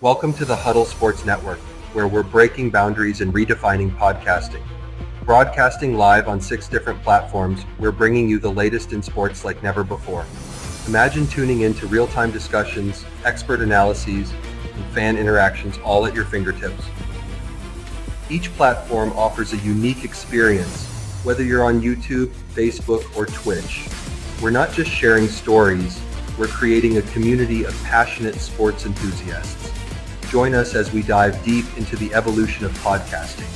Welcome to the Huddle Sports Network, where we're breaking boundaries and redefining podcasting. Broadcasting live on 6 different platforms, we're bringing you the latest in sports like never before. Imagine tuning in to real-time discussions, expert analyses, and fan interactions all at your fingertips. Each platform offers a unique experience, whether you're on YouTube, Facebook, or Twitch. We're not just sharing stories, we're creating a community of passionate sports enthusiasts. Join us as we dive deep into the evolution of podcasting,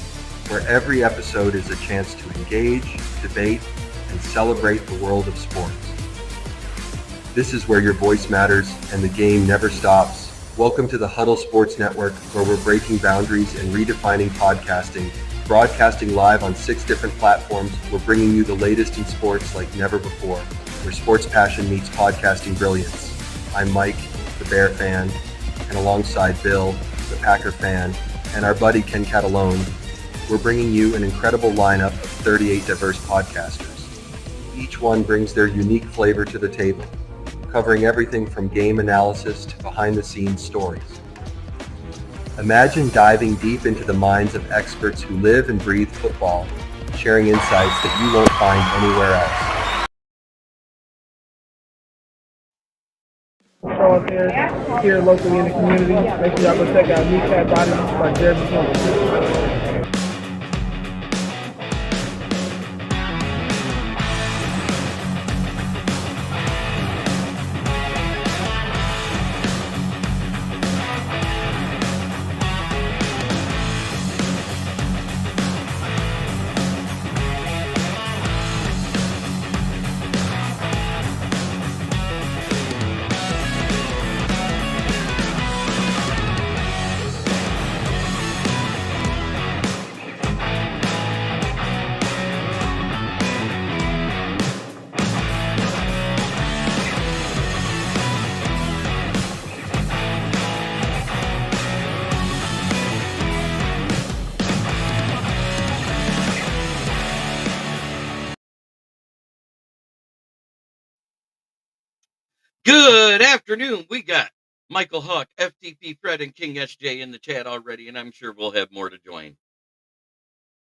where every episode is a chance to engage, debate, and celebrate the world of sports. This is where your voice matters and the game never stops. Welcome to the Huddle Sports Network, where we're breaking boundaries and redefining podcasting. Broadcasting live on 6 different platforms, we're bringing you the latest in sports like never before, where sports passion meets podcasting brilliance. I'm Mike, the Bear fan, and alongside Bill, the Packer fan, and our buddy Ken Catalone, we're bringing you an incredible lineup of 38 diverse podcasters. Each one brings their unique flavor to the table, covering everything from game analysis to behind-the-scenes stories. Imagine diving deep into the minds of experts who live and breathe football, sharing insights that you won't find anywhere else. Show up here locally in the community. Make sure y'all go check out Kneecap Body by Jeremy Jones. Good afternoon. We got Michael Huck, FTP Fred, and King SJ in the chat already, and I'm sure we'll have more to join.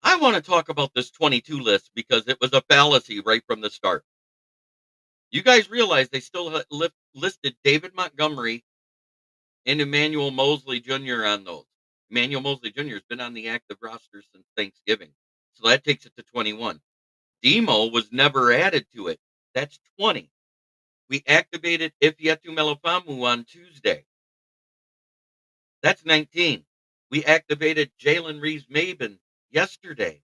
I want to talk about this 22 list because it was a fallacy right from the start. You guys realize they still listed David Montgomery and Emmanuel Mosley Jr. on those. Emmanuel Mosley Jr. has been on the active roster since Thanksgiving, so that takes it to 21. Demo was never added to it. That's 20. We activated Ifeatu Melifamu on Tuesday. That's 19. We activated Jalen Reeves-Maben yesterday.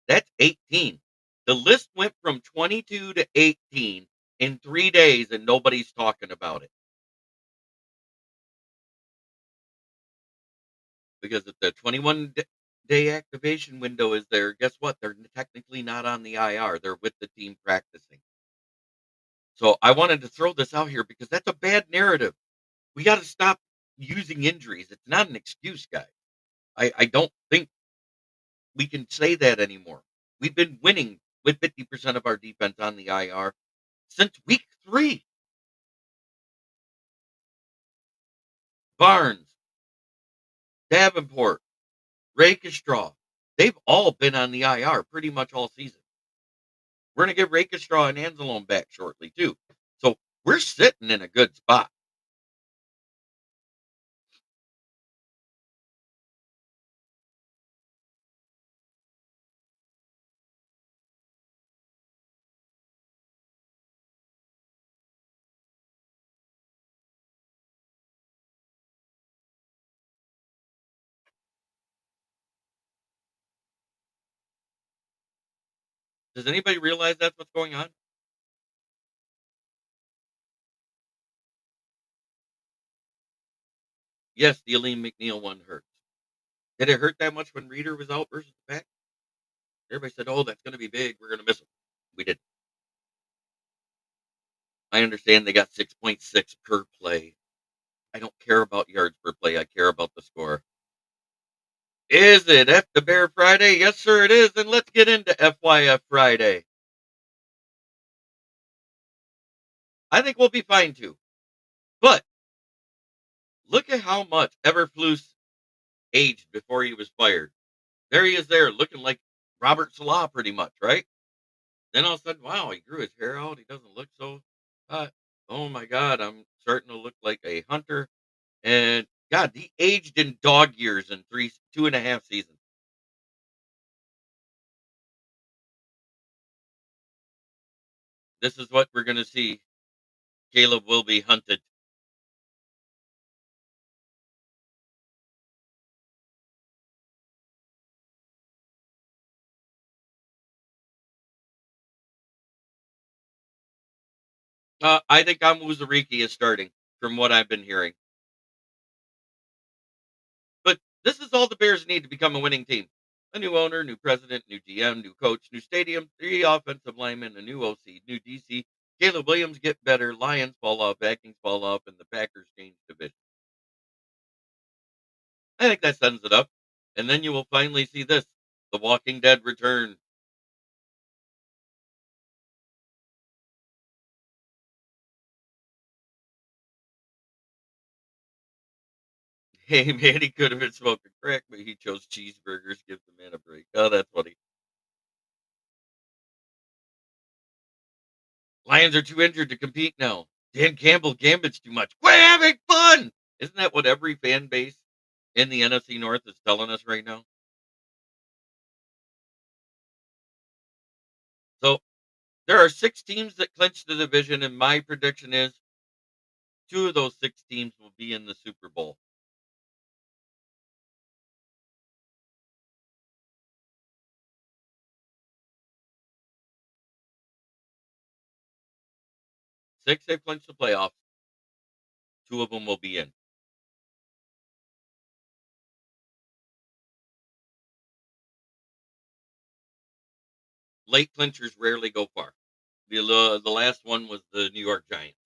That's 18. The list went from 22 to 18 in 3 days, and nobody's talking about it. Because if the 21-day activation window is there, guess what? They're technically not on the IR. They're with the team practicing. So I wanted to throw this out here because that's a bad narrative. We got to stop using injuries. It's not an excuse, guys. I don't think we can say that anymore. We've been winning with 50% of our defense on the IR since week 3. Barnes, Davenport, Rakestraw, they've all been on the IR pretty much all season. We're going to get Rakestraw and Anzalone back shortly, too. So we're sitting in a good spot. Does anybody realize that's what's going on? Yes, the Aleem McNeil one hurts. Did it hurt that much when Reeder was out versus the back? Everybody said, oh, that's going to be big. We're going to miss him. We didn't. I understand they got 6.6 per play. I don't care about yards per play. I care about the score. Is it FYF Friday? Yes, sir, it is. And let's get into FYF Friday. I think we'll be fine, too. But Look at how much Everflus aged before he was fired. There he is there looking like Robert Salah pretty much, right? Then all of a sudden, wow, he grew his hair out. He doesn't look so hot. Oh my God, I'm starting to look like a hunter. And God, he aged in dog years in 2.5 seasons. This is what we're going to see. Caleb will be hunted. I think Amuzuriki is starting from what I've been hearing. But this is all the Bears need to become a winning team. A new owner, new president, new GM, new coach, new stadium, 3 offensive linemen, a new OC, new DC. Caleb Williams get better. Lions fall off. Vikings fall off, and the Packers change division. I think that sums it up. And then you will finally see this: The Walking Dead return. Hey man, he could have been smoking crack, but he chose cheeseburgers. Give the man a break. Oh, that's funny. Lions are too injured to compete now. Dan Campbell gambits too much. Quit having fun. Isn't that what every fan base in the NFC North is telling us right now? So there are 6 teams that clinch the division, and my prediction is 2 of those 6 teams will be in the Super Bowl. 6 they've clinched the playoffs. 2 of them will be in. Late clinchers rarely go far. The last one was the New York Giants.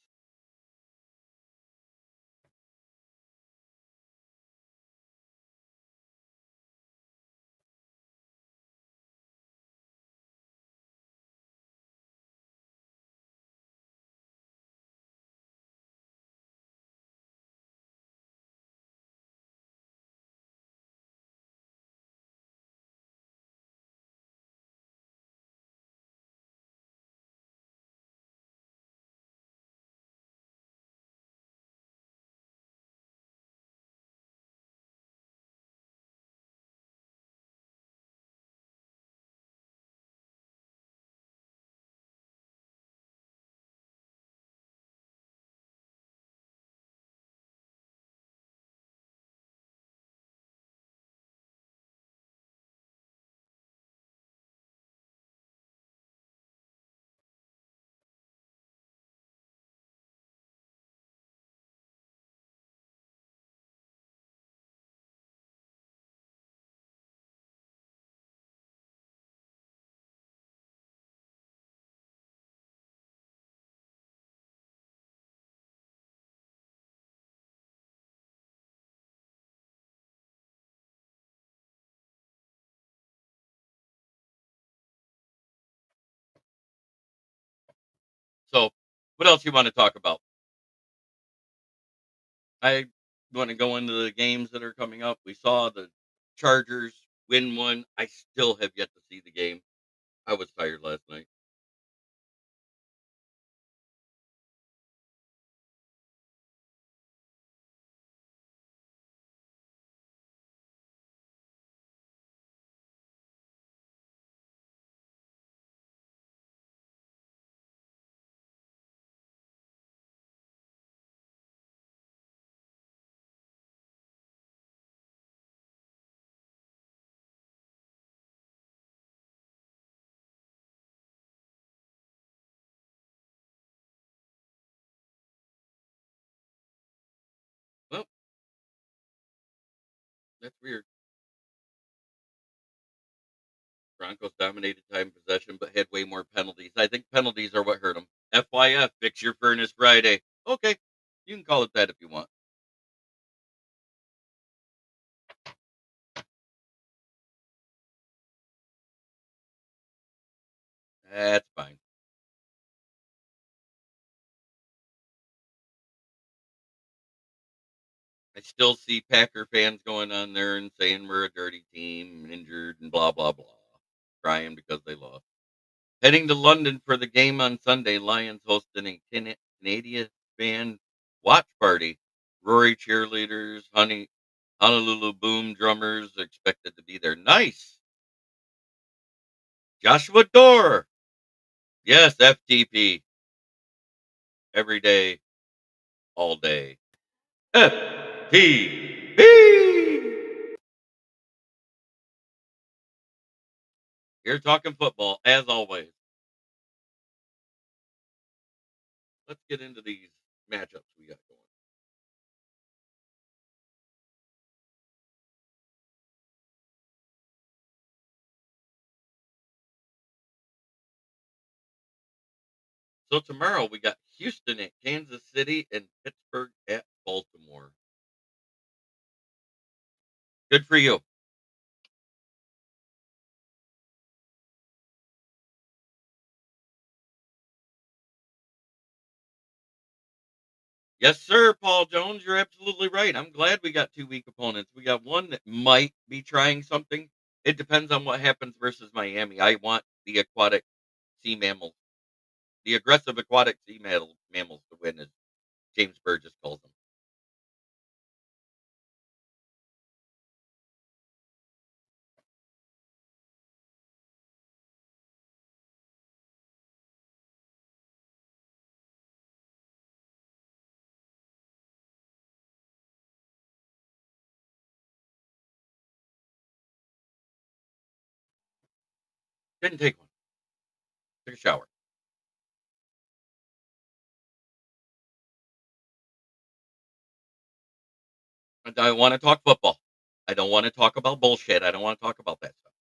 So, what else you want to talk about? I want to go into the games that are coming up. We saw the Chargers win one. I still have yet to see the game. I was tired last night. Well, that's weird. Broncos dominated time possession, but had way more penalties. I think penalties are what hurt them. FYF, fix your furnace Friday. Okay, you can call it that if you want. That's fine. I still see Packer fans going on there and saying we're a dirty team, injured, and blah, blah, blah, crying because they lost. Heading to London for the game on Sunday, Lions hosting a Canadian band watch party. Rory cheerleaders, Honolulu Boom drummers expected to be there. Nice. Joshua Dorr. Yes, FTP. Every day, all day. FTP. You're talking football, as always. Let's get into these matchups we got going. So tomorrow we got Houston at Kansas City and Pittsburgh at Baltimore. Good for you. Yes, sir, Paul Jones. You're absolutely right. I'm glad we got two weak opponents. We got one that might be trying something. It depends on what happens versus Miami. I want the aquatic sea mammals, the aggressive aquatic sea mammals to win, as James Burgess calls them. Didn't take one. Took a shower. And I want to talk football. I don't want to talk about bullshit. I don't want to talk about that stuff.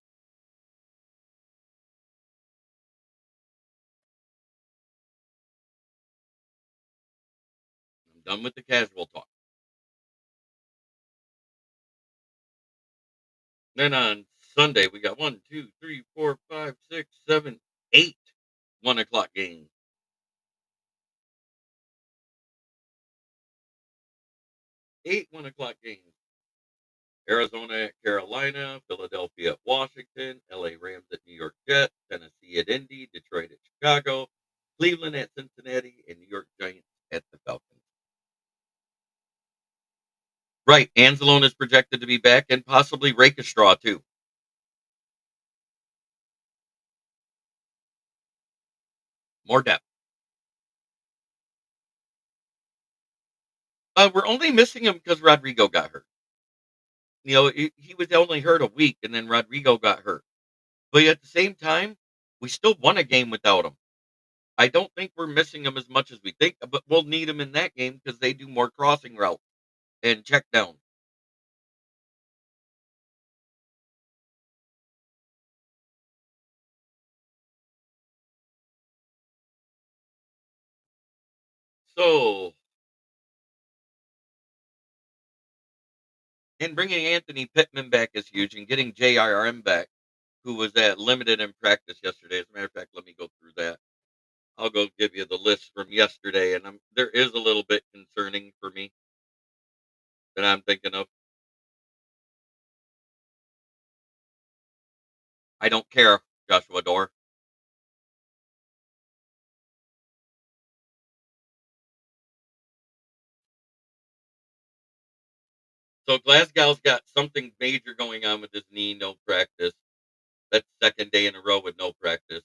I'm done with the casual talk. Then on Sunday, we got 1, 2, 3, 4, 5, 6, 7, 8 1 o'clock games. 8 1 o'clock games. Arizona at Carolina, Philadelphia at Washington, LA Rams at New York Jets, Tennessee at Indy, Detroit at Chicago, Cleveland at Cincinnati, and New York Giants at the Falcons. Right, Anzalone is projected to be back and possibly rake a straw too. More depth. We're only missing him because Rodrigo got hurt. He was only hurt a week, and then Rodrigo got hurt. But at the same time, we still won a game without him. I don't think we're missing him as much as we think, but we'll need him in that game because they do more crossing routes and check down. So, and bringing Anthony Pittman back is huge, and getting JRM back, who was at limited in practice yesterday. As a matter of fact, let me go through that. I'll go give you the list from yesterday, and there is a little bit concerning for me that I'm thinking of. I don't care, Joshua Dorr. So Glasgow's got something major going on with his knee, no practice. That's second day in a row with no practice.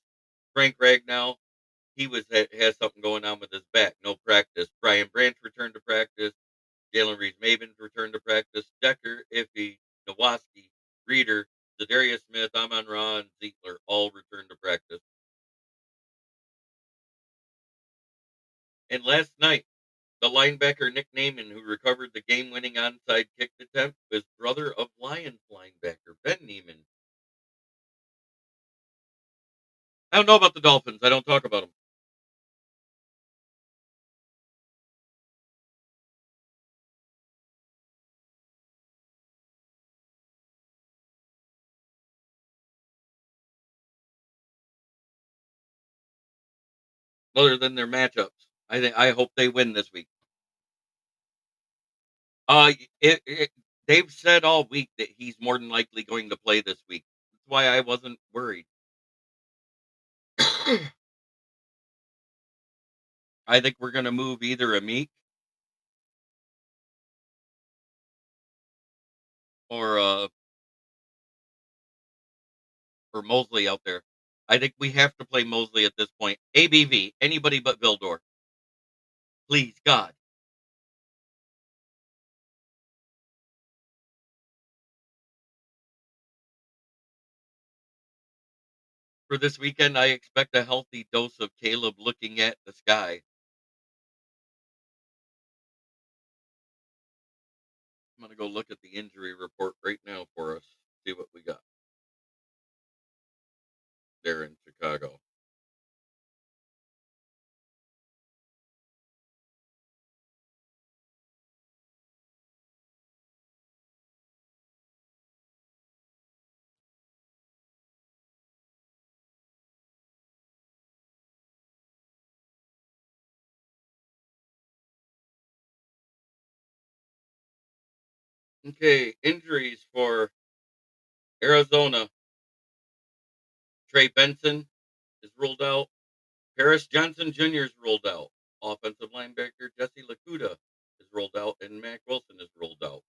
Frank Ragnow, has something going on with his back, no practice. Brian Branch returned to practice. Jalen Reeves Mavens returned to practice. Decker, Iffy, Nowaski, Reeder, Zadarius Smith, Amon Ra, and Zietler all returned to practice. And last night, the linebacker Nick Naaman, who recovered the game-winning onside kick attempt, was brother of Lions linebacker Ben Neiman. I don't know about the Dolphins. I don't talk about them. Other than their matchups. I hope they win this week. They've said all week that he's more than likely going to play this week. That's why I wasn't worried. I think we're gonna move either a Meek or Mosley out there. I think we have to play Mosley at this point. ABV, anybody but Vildor. Please, God. For this weekend, I expect a healthy dose of Caleb looking at the sky. I'm gonna go look at the injury report right now for us. See what we got there in Chicago. Okay, injuries for Arizona. Trey Benson is ruled out. Paris Johnson Jr. is ruled out. Offensive linebacker Jesse Lakuta is ruled out, and Mac Wilson is ruled out.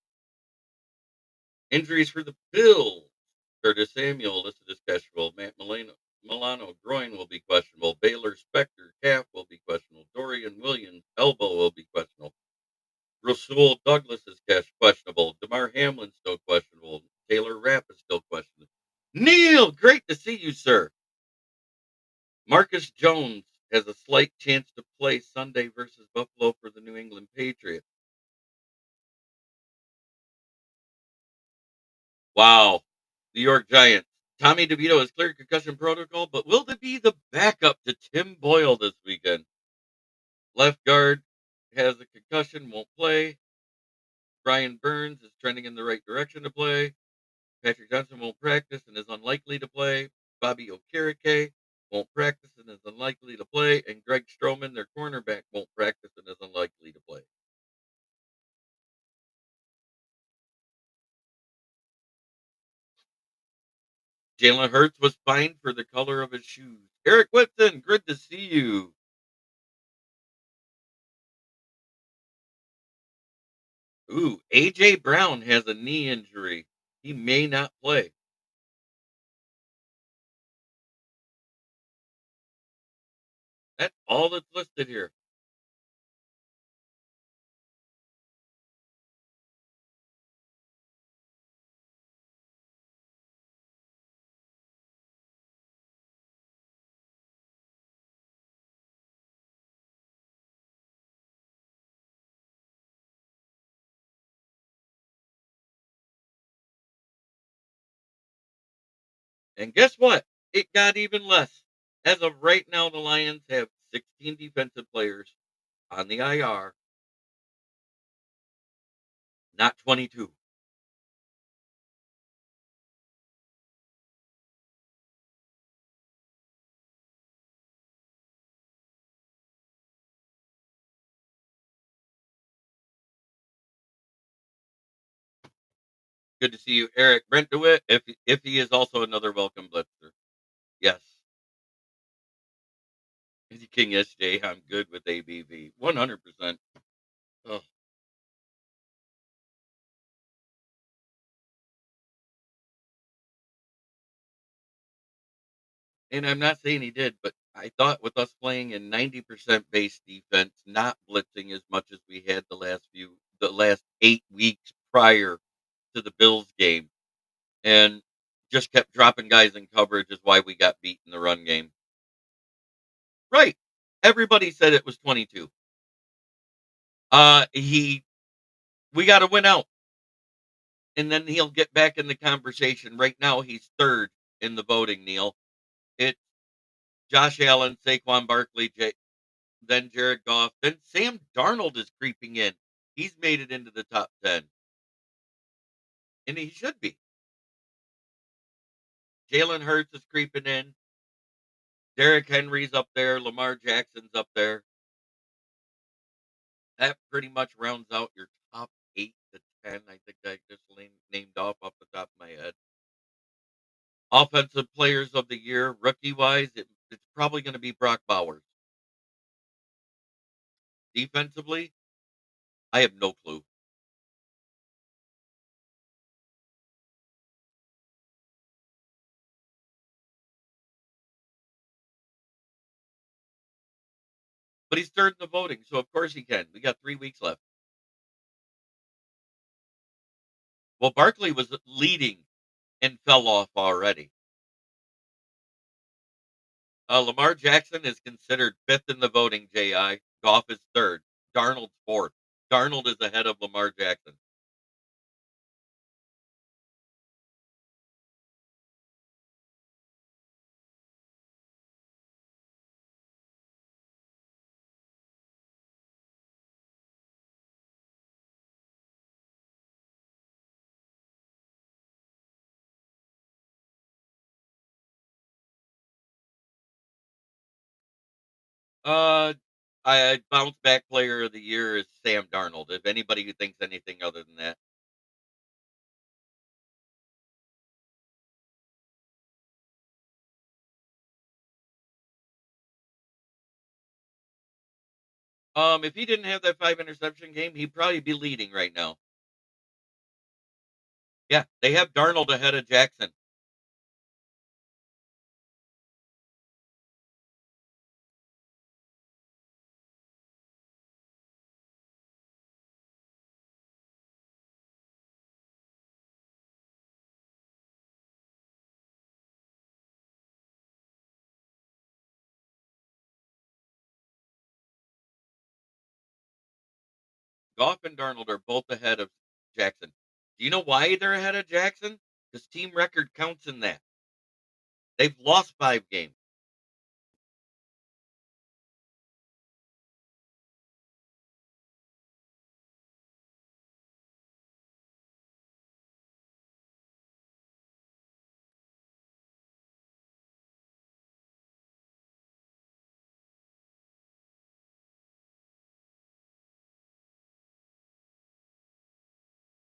Injuries for the Bills. Curtis Samuel listed as questionable. Matt Milano groin will be questionable. Baylor Spector calf will be questionable. Dorian Williams elbow will be questionable. Rasul Douglas is questionable. DeMar Hamlin still questionable. Taylor Rapp is still questionable. Neil, great to see you, sir. Marcus Jones has a slight chance to play Sunday versus Buffalo for the New England Patriots. Wow. New York Giants. Tommy DeVito has cleared concussion protocol, but will there be the backup to Tim Boyle this weekend? Left guard has a concussion, won't play. Brian Burns is trending in the right direction to play. Patrick Johnson won't practice and is unlikely to play. Bobby Okereke won't practice and is unlikely to play. And Greg Stroman, their cornerback, won't practice and is unlikely to play. Jalen Hurts was fined for the color of his shoes. Eric Whitson, good to see you. Ooh, AJ Brown has a knee injury. He may not play. That's all that's listed here. And guess what? It got even less. As of right now, the Lions have 16 defensive players on the IR, not 22. Good to see you, Eric Brent DeWitt. If he is also another welcome blitzer. Yes. King SJ, I'm good with ABV. 100%. Oh, and I'm not saying he did, but I thought with us playing in 90% base defense, not blitzing as much as we had the last 8 weeks prior to the Bills game, and just kept dropping guys in coverage is why we got beat in the run game. Right. Everybody said it was 22. We got to win out, and then he'll get back in the conversation. Right now, he's third in the voting, Neil. It's Josh Allen, Saquon Barkley, then Jared Goff, then Sam Darnold is creeping in. He's made it into the top 10, and he should be. Jalen Hurts is creeping in. Derrick Henry's up there. Lamar Jackson's up there. That pretty much rounds out your top 8 to 10. I think I just named off the top of my head. Offensive players of the year, rookie wise, it's probably going to be Brock Bowers. Defensively, I have no clue. But he's third in the voting, so of course he can. We got 3 weeks left. Well, Barkley was leading and fell off already. Lamar Jackson is considered fifth in the voting, JI. Goff is third. Darnold's fourth. Darnold is ahead of Lamar Jackson. Uh, bounce back player of the year is Sam Darnold. If anybody who thinks anything other than that, if he didn't have that 5 interception game, he'd probably be leading right now. Yeah, they have Darnold ahead of Jackson. Goff and Darnold are both ahead of Jackson. Do you know why they're ahead of Jackson? Because team record counts in that. They've lost 5 games.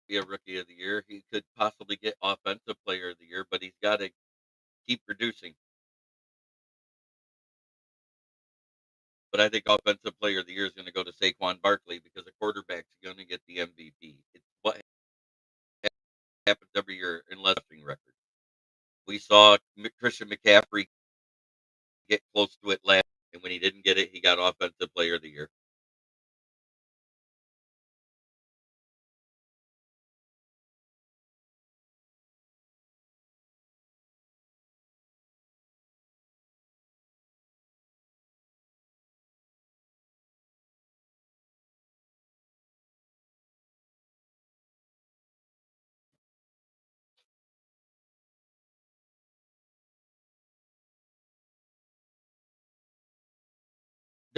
Be a rookie of the year. He could possibly get offensive player of the year, but he's got to keep producing. But I think offensive player of the year is going to go to Saquon Barkley because a quarterback's going to get the MVP. It's what happens every year in rushing record. We saw Christian McCaffrey get close to it last, and when he didn't get it, he got offensive player of the year.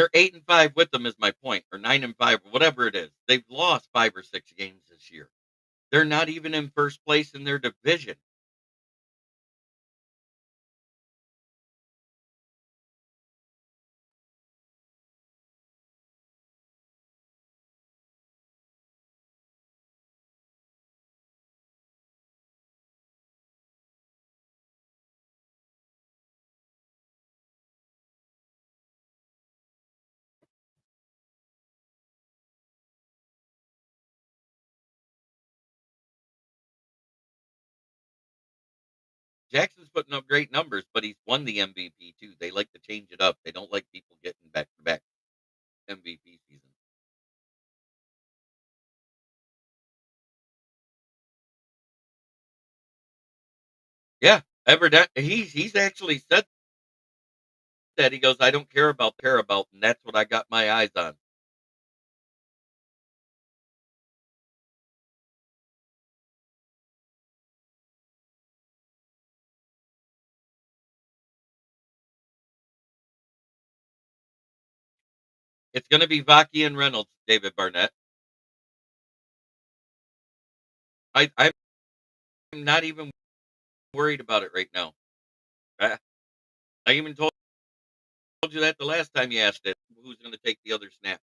They're 8-5 with them is my point, or 9-5, whatever it is. They've lost 5 or 6 games this year. They're not even in first place in their division. Jackson's putting up great numbers, but he's won the MVP too. They like to change it up. They don't like people getting back to back MVP seasons. Yeah, evident. He's actually said that. He goes, I don't care about, and that's what I got my eyes on. It's going to be Vaki and Reynolds, David Barnett. I'm not even worried about it right now. I, I even told you that the last time you asked it. Who's going to take the other snaps?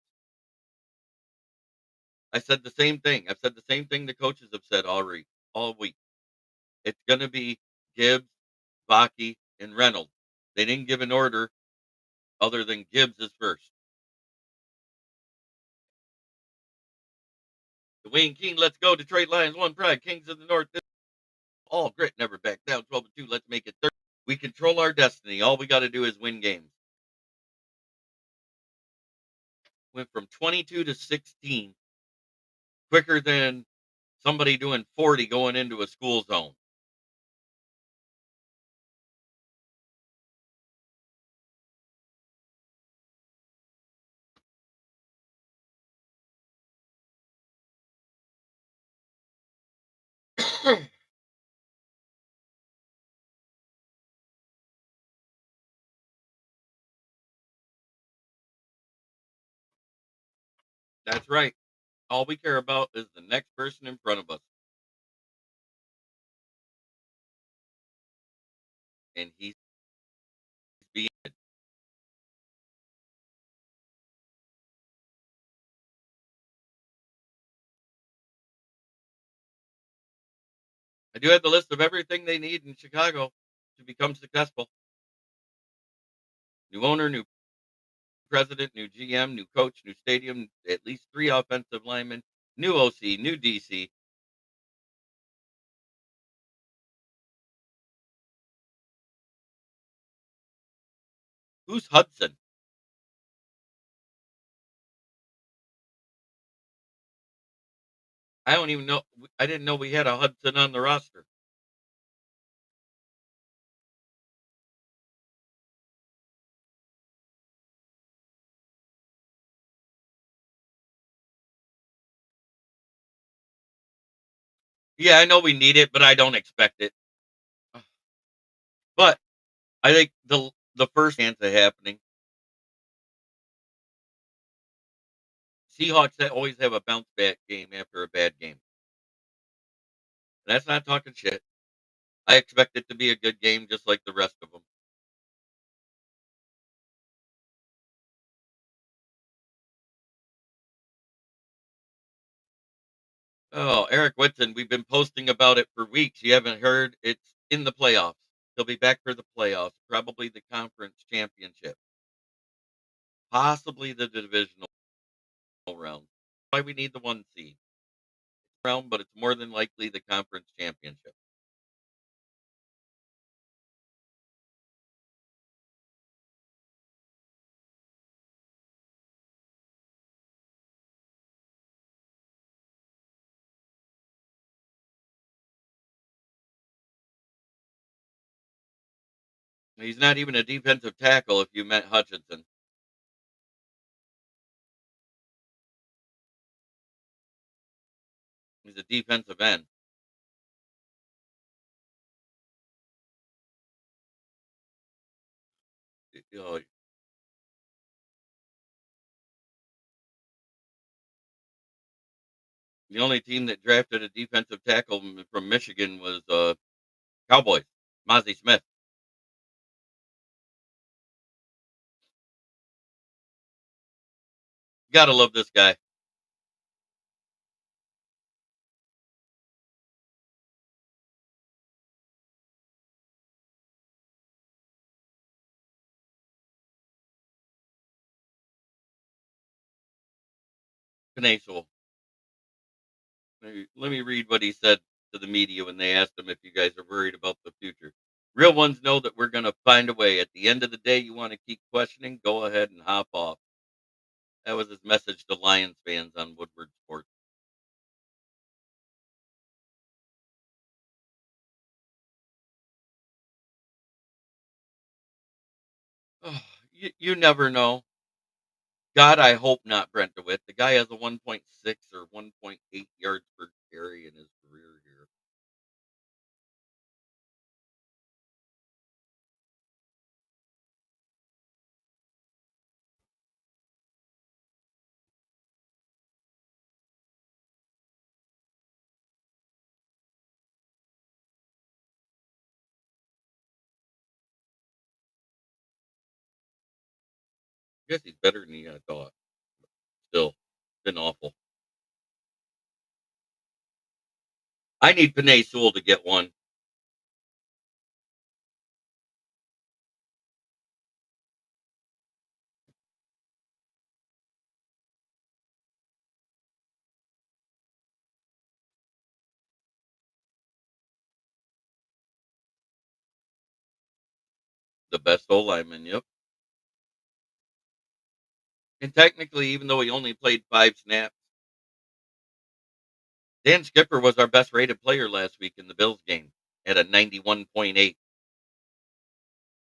I said the same thing. I've said the same thing the coaches have said all week. It's gonna be Gibbs, Baki, and Reynolds. They didn't give an order other than Gibbs is first. Dwayne King, let's go. Detroit Lions, one pride. Kings of the North, all grit, never back down. 12-2. Let's make it 30. We control our destiny. All we got to do is win games. Went from 22 to 16 quicker than somebody doing 40 going into a school zone. That's right. All we care about is the next person in front of us. And he's being. I do have the list of everything they need in Chicago to become successful. New owner, new president, new GM, new coach, new stadium, at least 3 offensive linemen, new OC, new DC. Who's Hudson? I don't even know. I didn't know we had a Hudson on the roster. Yeah, I know we need it, but I don't expect it. But I think the first chance of happening, Seahawks always have a bounce back game after a bad game. And that's not talking shit. I expect it to be a good game just like the rest of them. Oh, Eric Whitson, we've been posting about it for weeks. You haven't heard? It's in the playoffs. He'll be back for the playoffs, probably the conference championship, possibly the divisional round. Why we need the 1 seed round, but it's more than likely the conference championship. He's not even a defensive tackle if you meant Hutchinson. He's a defensive end. You know, the only team that drafted a defensive tackle from Michigan was Cowboys. Mozzie Smith. Gotta love this guy. Knazel. Let me read what he said to the media when they asked him if you guys are worried about the future. Real ones know that we're going to find a way. At the end of the day, you want to keep questioning, go ahead and hop off. That was his message to Lions fans on Woodward Sports. Oh, you never know. God, I hope not Brent DeWitt. The guy has a 1.6 or 1.8 yards per carry in his career here. I guess he's better than he thought. Still, been awful. I need Panay Sewell to get one. The best O lineman, yep. And technically, even though he only played 5 snaps, Dan Skipper was our best rated player last week in the Bills game at a 91.8.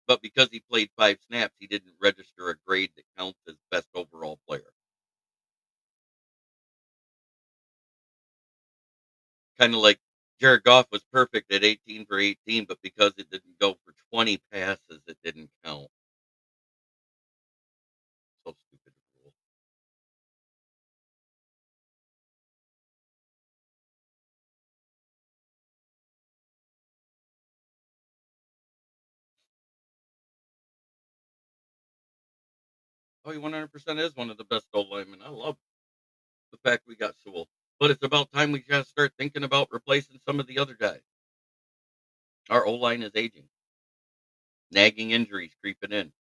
But because he played 5 snaps, he didn't register a grade that counts as best overall player. Kind of like Jared Goff was perfect at 18 for 18, but because it didn't go for 20 passes, it didn't count. So stupid rule. Oh, he 100% is one of the best O linemen. I love the fact we got Sewell. But it's about time we got to start thinking about replacing some of the other guys. Our O line is aging, nagging injuries creeping in.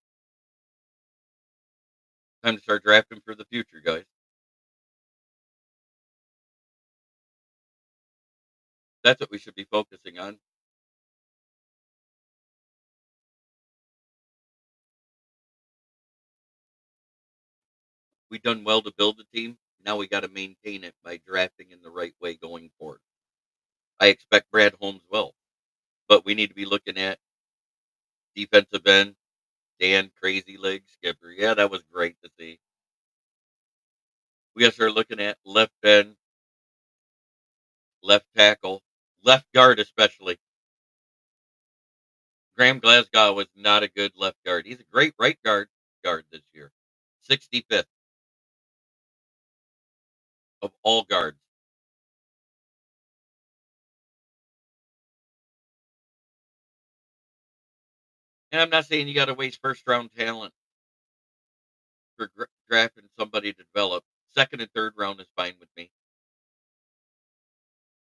Time to start drafting for the future, guys. That's what we should be focusing on. We done well to build the team. Now we got to maintain it by drafting in the right way going forward. I expect Brad Holmes will, but we need to be looking at defensive end, Dan Crazy Leg Skipper. Yeah, that was great to see. We got to start looking at left end, left tackle, left guard especially. Graham Glasgow was not a good left guard. He's a great right guard this year. 65th of all guards. And I'm not saying you got to waste first round talent for drafting somebody to develop. Second and third round is fine with me.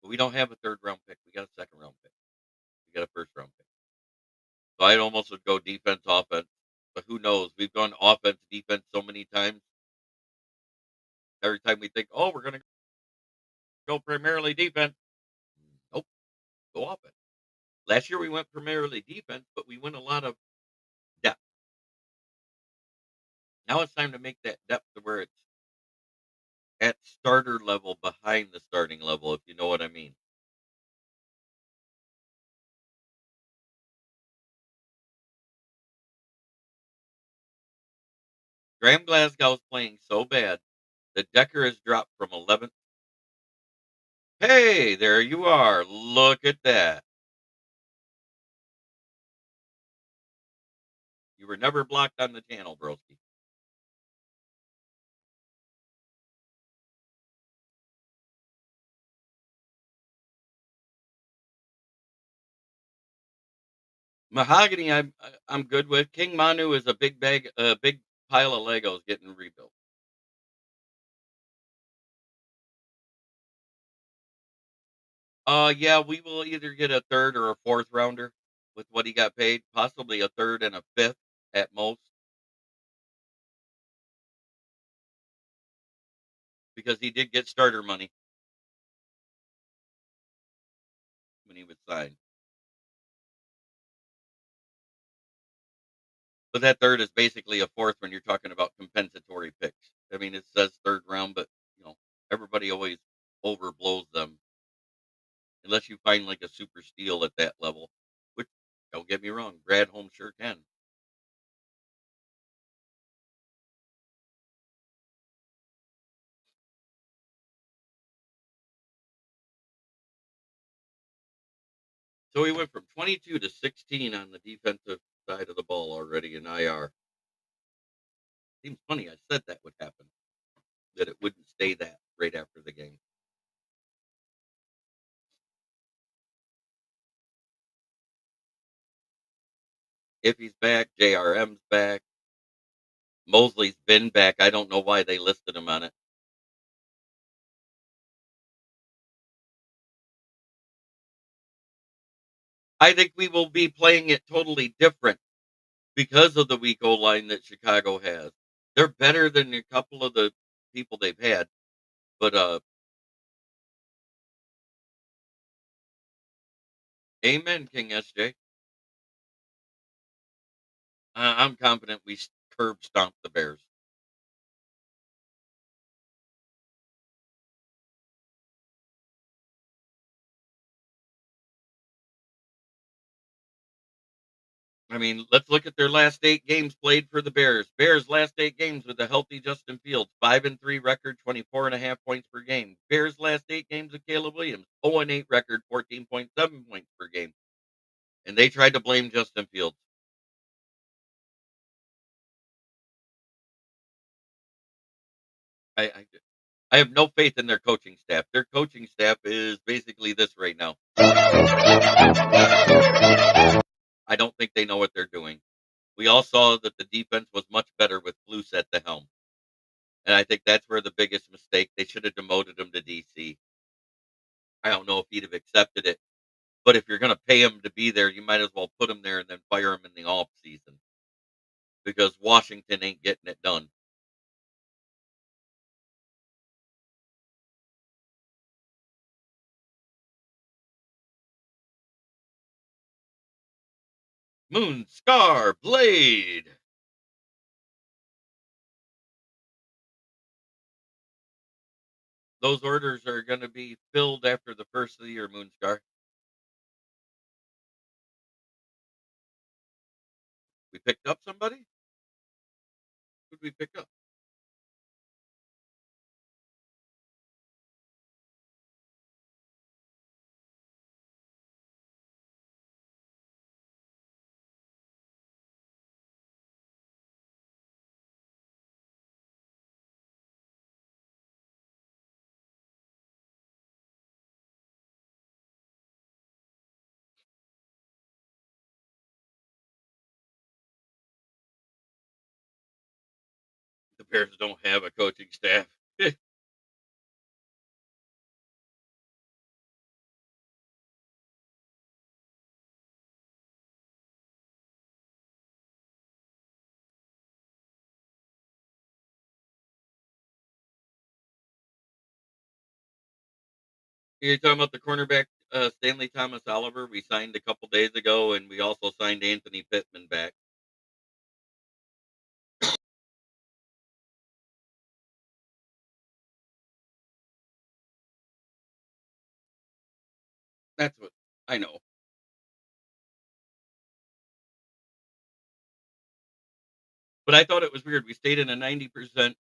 But we don't have a third round pick. We got a second round pick. We got a first round pick. So I'd almost would go defense, offense. But who knows? We've gone offense, defense so many times. Every time we think, oh, we're going to go primarily defense. Nope, go offense. Last year we went primarily defense, but we went a lot of depth. Now it's time to make that depth to where it's at starter level behind the starting level, if you know what I mean. Graham Glasgow's playing so bad that Decker has dropped from 11th. Hey, there you are. Look at that. You were never blocked on the channel, broski. Mahogany, I'm good with. King Manu is a big pile of Legos getting rebuilt. Yeah, we will either get a third or a fourth rounder with what he got paid, possibly a third and a fifth at most, because he did get starter money when he was signed. But that third is basically a fourth when you're talking about compensatory picks. I mean, it says third round, but everybody always overblows them unless you find like a super steal at that level. Which, don't get me wrong, Brad Holmes sure can. So we went from 22 to 16 on the defensive side of the ball already in IR. Seems funny. I said that would happen, that it wouldn't stay that right after the game. If he's back, JRM's back. Mosley's been back. I don't know why they listed him on it. I think we will be playing it totally different because of the weak O line that Chicago has. They're better than a couple of the people they've had, but amen, King SJ. I'm confident we curb stomp the Bears. I mean, let's look at their last 8 games played for the Bears. Bears last 8 games with a healthy Justin Fields, 5-3 record, 24.5 points per game. Bears last 8 games with Caleb Williams, 0-8 record, 14.7 points per game. And they tried to blame Justin Fields. I, I I have no faith in their coaching staff. Their coaching staff is basically this right now. I don't think they know what they're doing. We all saw that the defense was much better with Flus at the helm. And I think that's where the biggest mistake, they should have demoted him to DC. I don't know if he'd have accepted it. But if you're going to pay him to be there, you might as well put him there and then fire him in the off season because Washington ain't getting it done. Moon Scar Blade. Those orders are going to be filled after the first of the year, Moon Scar. We picked up somebody? Who'd we pick up? The Bears don't have a coaching staff. You're talking about the cornerback, Stanley Thomas Oliver. We signed a couple days ago, and we also signed Anthony Pittman back. That's what I know. But I thought it was weird. We stayed in a 90%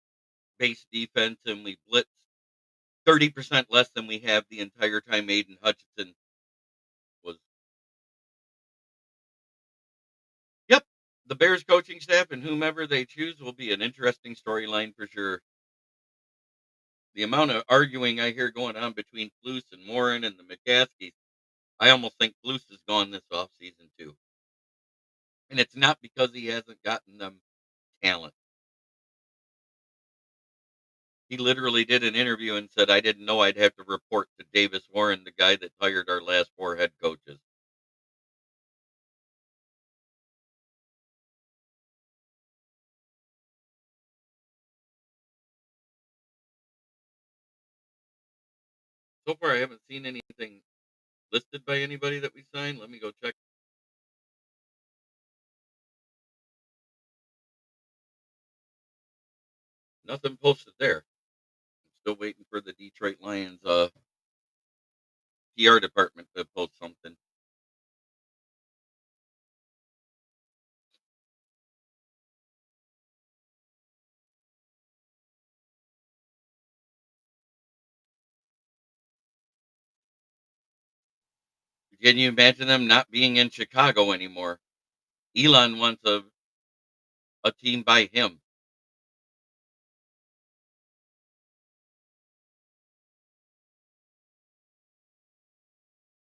base defense, and we blitzed 30% less than we have the entire time Aiden Hutchinson was. Yep. The Bears coaching staff and whomever they choose will be an interesting storyline for sure. The amount of arguing I hear going on between Flus and Warren and the McCaskies, I almost think Flus is gone this offseason too. And it's not because he hasn't gotten them talent. He literally did an interview and said, I didn't know I'd have to report to Davis Warren, the guy that hired our last 4 head coaches. So far, I haven't seen anything listed by anybody that we signed. Let me go check. Nothing posted there. I'm still waiting for the Detroit Lions PR department to post something. Can you imagine them not being in Chicago anymore? Elon wants a team by him.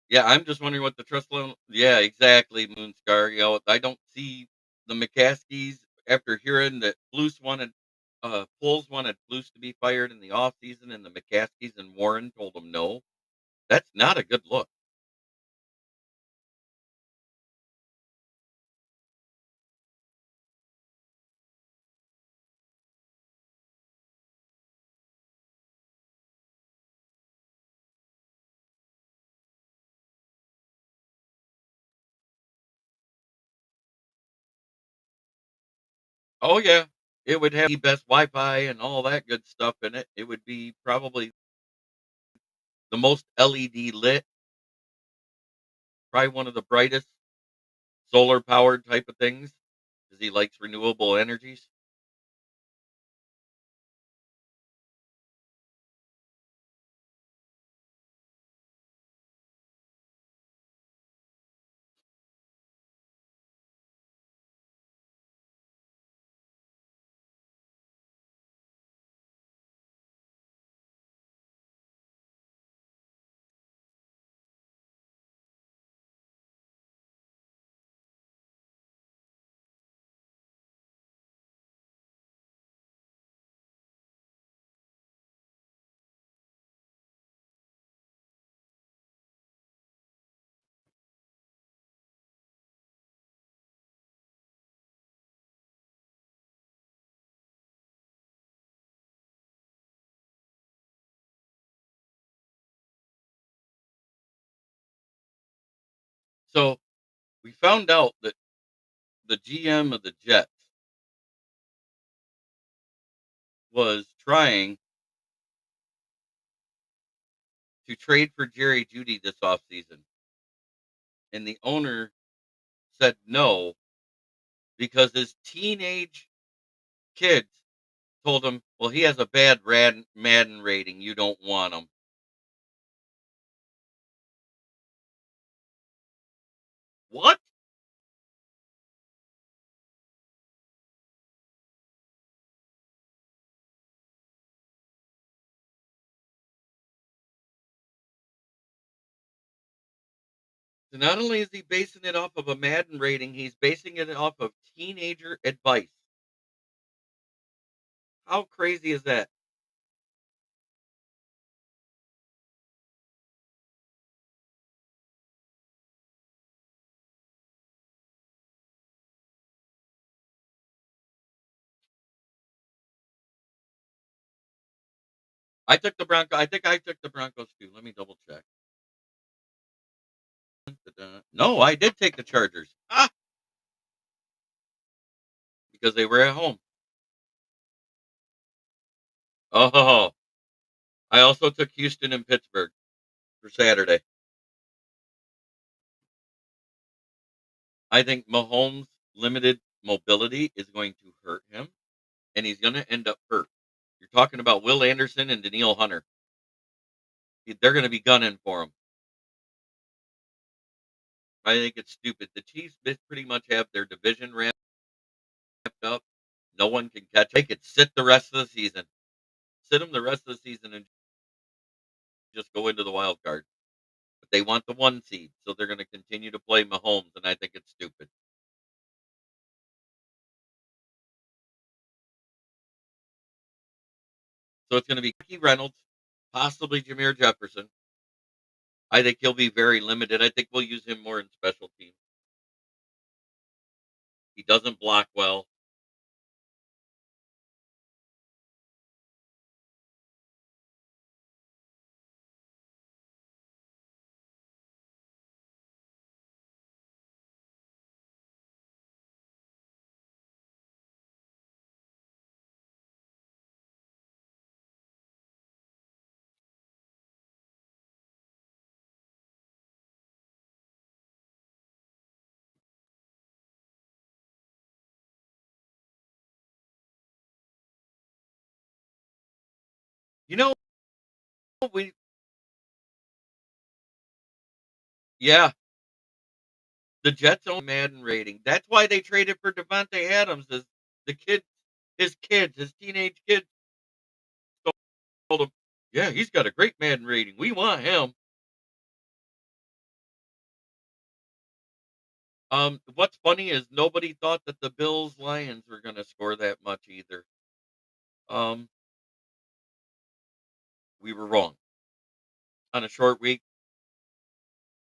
Yeah, I'm just wondering what the trust level. Yeah, exactly, Moonscar. I don't see the McCaskies after hearing that Foles wanted Flus to be fired in the offseason, and the McCaskies and Warren told him no. That's not a good look. Oh, yeah. It would have the best Wi-Fi and all that good stuff in it. It would be probably the most LED lit, probably one of the brightest solar powered type of things, because he likes renewable energies. So we found out that the GM of the Jets was trying to trade for Jerry Judy this offseason, and the owner said no because his teenage kids told him, "Well, he has a bad Madden rating. You don't want him." What? So not only is he basing it off of a Madden rating, he's basing it off of teenager advice. How crazy is that? I took the Bronco. I think I took the Broncos too. Let me double check. No, I did take the Chargers. Ah, because they were at home. Oh, I also took Houston and Pittsburgh for Saturday. I think Mahomes' limited mobility is going to hurt him, and he's going to end up hurt. You're talking about Will Anderson and Daniil Hunter. They're going to be gunning for him. I think it's stupid. The Chiefs pretty much have their division wrapped up. No one can catch. They could sit the rest of the season. Sit them the rest of the season and just go into the wild card. But they want the one seed, so they're going to continue to play Mahomes, and I think it's stupid. So it's going to be Ricky Reynolds, possibly Jameer Jefferson. I think he'll be very limited. I think we'll use him more in special teams. He doesn't block well. You know, we yeah, the Jets own Madden rating. That's why they traded for Devontae Adams. Is the kids, his teenage kids told him, "Yeah, he's got a great Madden rating. We want him." What's funny is nobody thought that the Bills Lions were going to score that much either. Um, we were wrong. On a short week,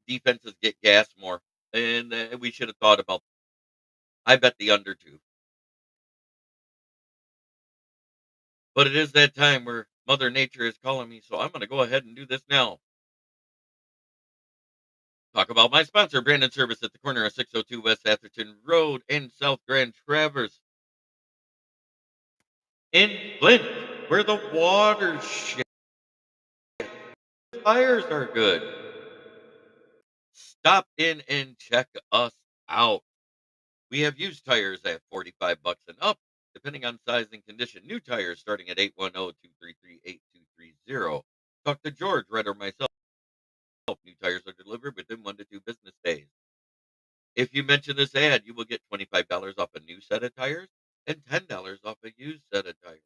defenses get gassed more, and we should have thought about. I bet the under two, but it is that time where Mother Nature is calling me, so I'm going to go ahead and do this now. Talk about my sponsor, Brandon Service at the corner of 602 West Atherton Road and South Grand Traverse. In Flint, where the water's shit, tires are good. Stop in and check us out. We have used tires at $45 and up, depending on size and condition. New tires starting at 810-233-8230. Talk to George, Red, or myself. New tires are delivered within 1 to 2 business days. If you mention this ad, you will get $25 off a new set of tires and $10 off a used set of tires.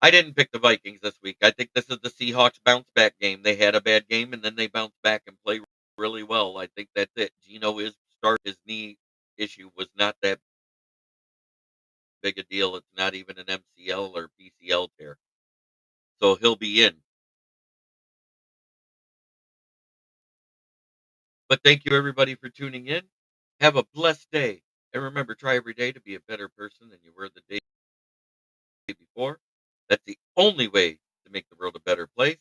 I didn't pick the Vikings this week. I think this is the Seahawks bounce back game. They had a bad game and then they bounced back and play really well. I think that's it. Gino is his knee issue was not that big a deal. It's not even an MCL or PCL tear. So he'll be in. But thank you everybody for tuning in. Have a blessed day. And remember, try every day to be a better person than you were the day before. That's the only way to make the world a better place.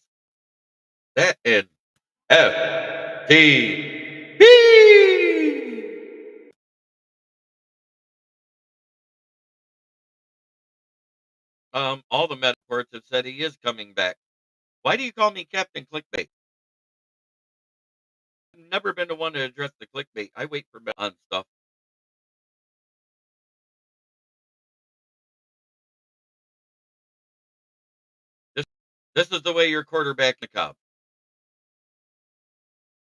That and FTP. All the med reports have said he is coming back. Why do you call me Captain Clickbait? I've never been the one to address the clickbait. I wait for on stuff. This is the way you're quarterback the Cobb.